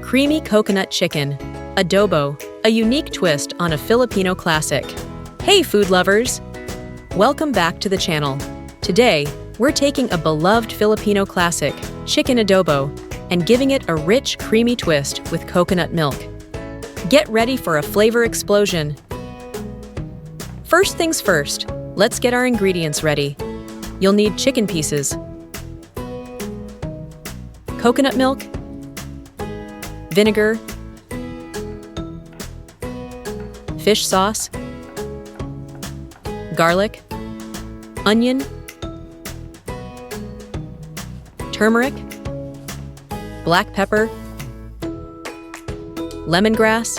Creamy Coconut Chicken Adobo, a unique twist on a Filipino classic. Hey food lovers! Welcome back to the channel. Today, we're taking a beloved Filipino classic, chicken adobo, and giving it a rich, creamy twist with coconut milk. Get ready for a flavor explosion. First things first, let's get our ingredients ready. You'll need chicken pieces, coconut milk, vinegar, fish sauce, garlic, onion, turmeric, black pepper, lemongrass,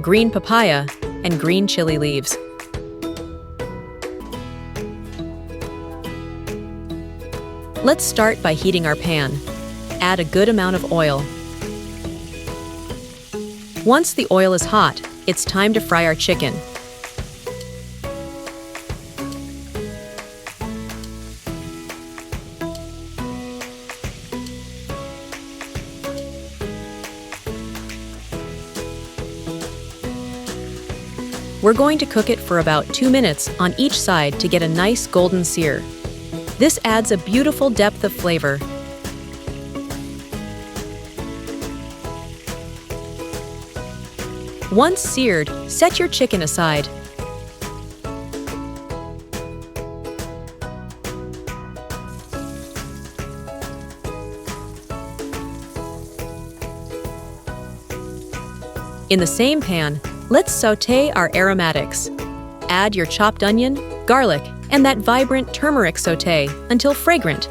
green papaya, and green chili leaves. Let's start by heating our pan. Add a good amount of oil. Once the oil is hot, it's time to fry our chicken. We're going to cook it for about 2 minutes on each side to get a nice golden sear. This adds a beautiful depth of flavor. Once seared, set your chicken aside. In the same pan, let's sauté our aromatics. Add your chopped onion, garlic, and that vibrant turmeric sauté until fragrant.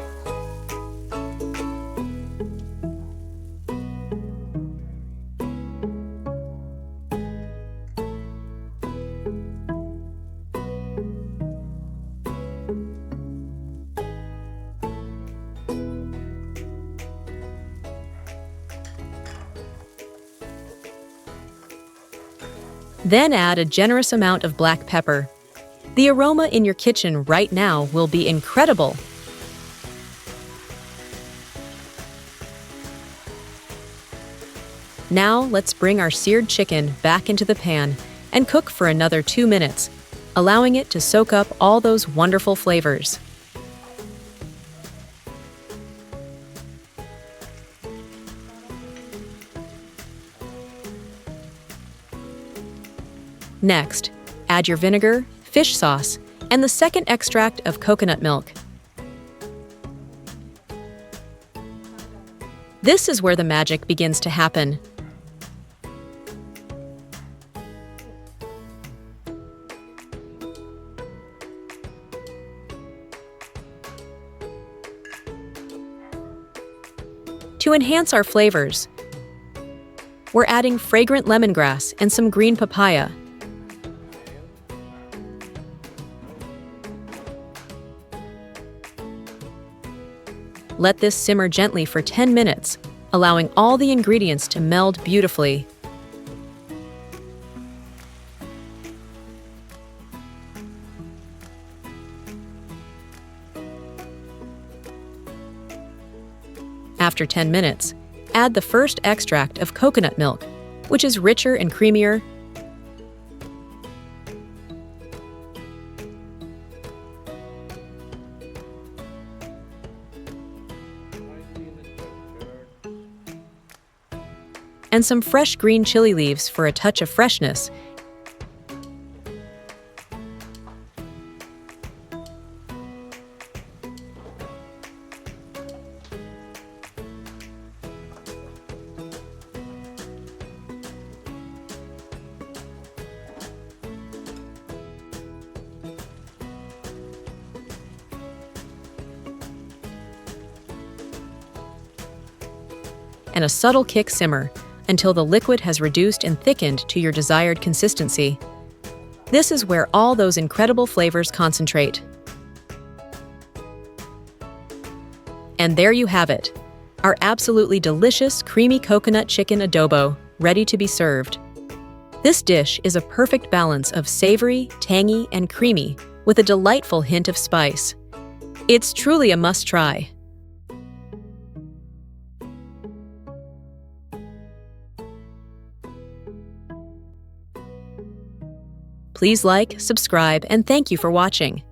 Then add a generous amount of black pepper. The aroma in your kitchen right now will be incredible. Now let's bring our seared chicken back into the pan and cook for another 2 minutes, allowing it to soak up all those wonderful flavors. Next, add your vinegar, fish sauce, and the second extract of coconut milk. This is where the magic begins to happen. To enhance our flavors, we're adding fragrant lemongrass and some green papaya. Let this simmer gently for 10 minutes, allowing all the ingredients to meld beautifully. After 10 minutes, add the first extract of coconut milk, which is richer and creamier. And some fresh green chili leaves for a touch of freshness. And a subtle kick simmer until the liquid has reduced and thickened to your desired consistency. This is where all those incredible flavors concentrate. And there you have it, our absolutely delicious creamy coconut chicken adobo, ready to be served. This dish is a perfect balance of savory, tangy, and creamy, with a delightful hint of spice. It's truly a must-try. Please like, subscribe, and thank you for watching.